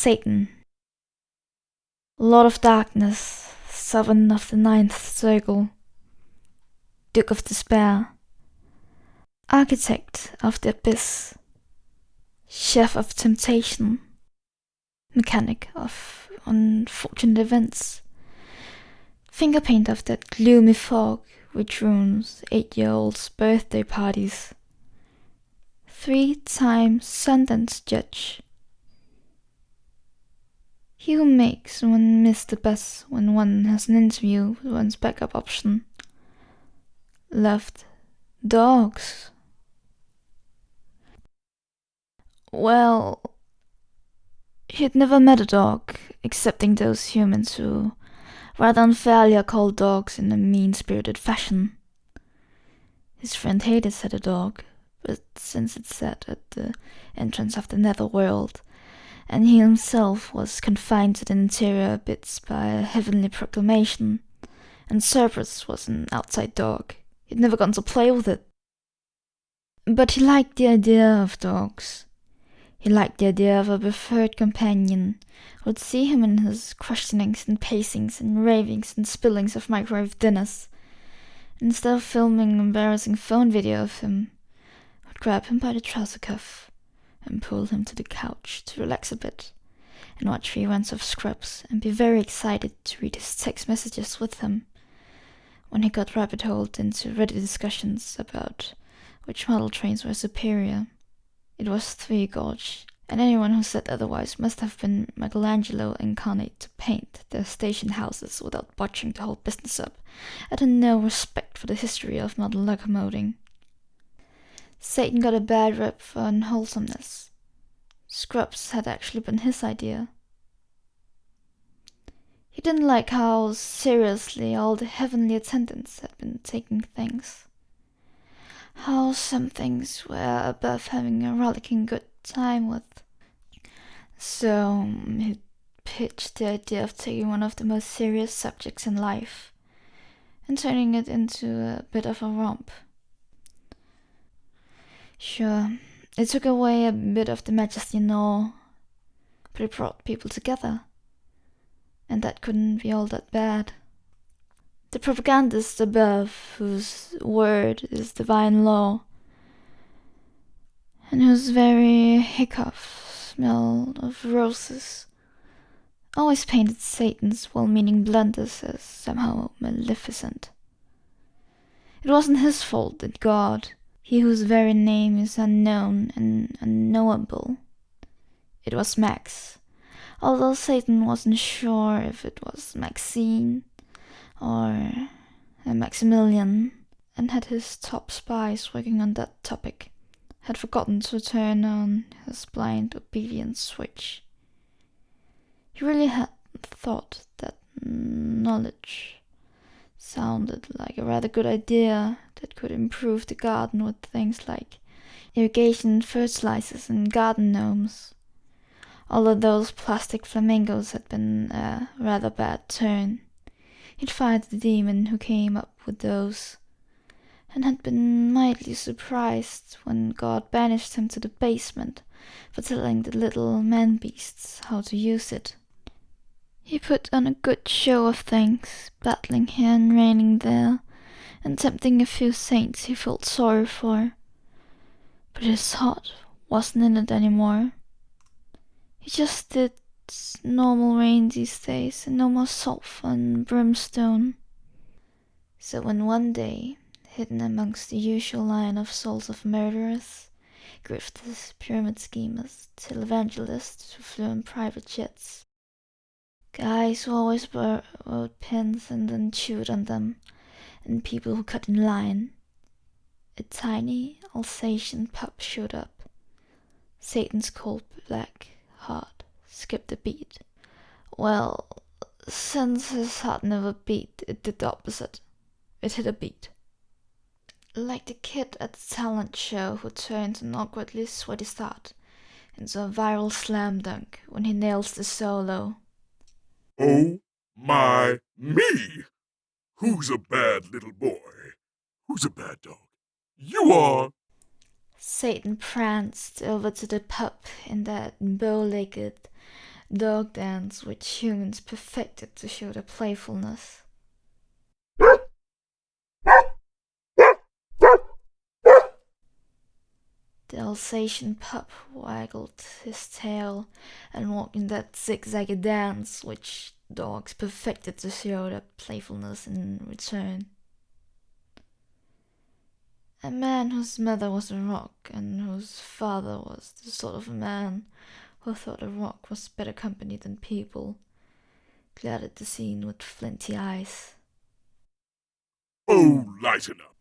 Satan. Lord of Darkness, Sovereign of the Ninth Circle, Duke of Despair, Architect of the Abyss, Chef of Temptation, Mechanic of Unfortunate Events, Fingerpaint of that gloomy fog which ruins 8-year-olds' birthday parties, 3-time Sundance Judge, he who makes one miss the bus when one has an interview with one's backup option, loved dogs. Well, he'd never met a dog, excepting those humans who rather unfairly are called dogs in a mean-spirited fashion. His friend Hades had a dog, but since it sat at the entrance of the netherworld, and he himself was confined to the interior bits by a heavenly proclamation, and Cerberus was an outside dog, he'd never gotten to play with it. But he liked the idea of dogs. He liked the idea of a preferred companion who would see him in his questionings and pacings and ravings and spillings of microwave dinners. And instead of filming an embarrassing phone video of him, would grab him by the trouser cuff and pull him to the couch to relax a bit and watch reruns of Scrubs and be very excited to read his text messages with him when he got rabbit-holed into Reddit discussions about which model trains were superior. It was Three Gorge, and anyone who said otherwise must have been Michelangelo incarnate to paint their station houses without botching the whole business up, and had no respect for the history of model locomoting. Satan got a bad rep for unwholesomeness. Scrubs had actually been his idea. He didn't like how seriously all the heavenly attendants had been taking things. How some things were above having a rollicking good time with. So he pitched the idea of taking one of the most serious subjects in life and turning it into a bit of a romp. Sure, it took away a bit of the majesty and awe, but it brought people together, and that couldn't be all that bad. The propagandist above, whose word is divine law, and whose very hiccough smell of roses, always painted Satan's well-meaning blunders as somehow maleficent. It wasn't his fault that God, he whose very name is unknown and unknowable, it was Max, although Satan wasn't sure if it was Maxine or Maximilian, and had his top spies working on that topic, had forgotten to turn on his blind obedience switch. He really had thought that knowledge sounded like a rather good idea that could improve the garden with things like irrigation, fertilizers, and garden gnomes. Although those plastic flamingos had been a rather bad turn, he'd fired the demon who came up with those, and had been mildly surprised when God banished him to the basement for telling the little man-beasts how to use it. He put on a good show of things, battling here and reigning there, and tempting a few saints he felt sorry for. But his heart wasn't in it anymore. He just did normal rain these days, and no more sulfur and brimstone. So when one day, hidden amongst the usual line of souls of murderers, grifters, pyramid schemers, televangelists who flew in private jets, guys who always borrowed pins and then chewed on them, and people who cut in line, a tiny Alsatian pup showed up. Satan's cold black heart skipped a beat. Well, since his heart never beat, it did the opposite. It hit a beat. Like the kid at the talent show who turns an awkwardly sweaty start into a viral slam dunk when he nails the solo. Oh my me! Who's a bad little boy? Who's a bad dog? You are! Satan pranced over to the pup in that bow-legged, dog dance which humans perfected to show their playfulness. The Alsatian pup waggled his tail and walked in that zigzaggy dance which dogs perfected to show their playfulness in return. A man whose mother was a rock and whose father was the sort of man who thought a rock was better company than people, glared at the scene with flinty eyes. Oh, lighten up.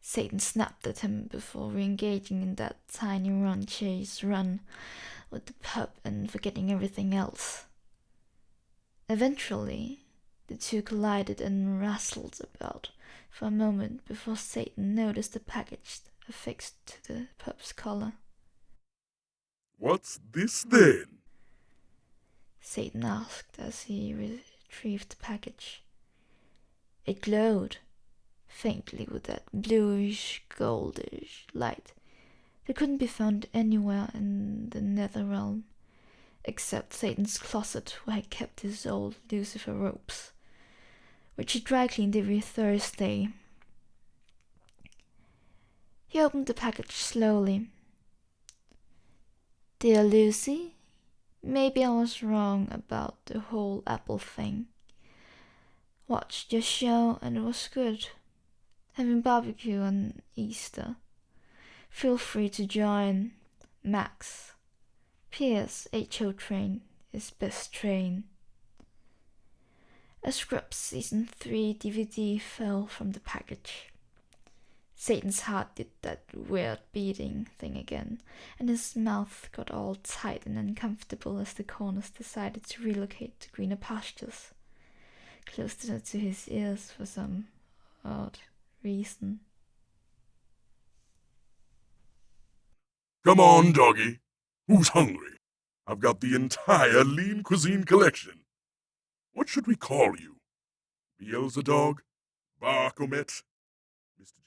Satan snapped at him before re-engaging in that tiny run with the pup and forgetting everything else. Eventually, the two collided and wrestled about for a moment before Satan noticed the package affixed to the pup's collar. What's this then? Satan asked as he retrieved the package. It glowed faintly with that bluish, goldish light that couldn't be found anywhere in the nether realm, except Satan's closet where he kept his old Lucifer robes, which he dry cleaned every Thursday. He opened the package slowly. Dear Lucy, maybe I was wrong about the whole apple thing. Watched your show and it was good. Having barbecue on Easter. Feel free to join. Max. P.S. HO train is best train. A Scrubs Season 3 DVD fell from the package. Satan's heart did that weird beating thing again, and his mouth got all tight and uncomfortable as the corners decided to relocate to greener pastures, closer to his ears for some odd reason. Come on, doggy. Who's hungry? I've got the entire lean cuisine collection. What should we call you? Beelzebub? Baphomet? Mr.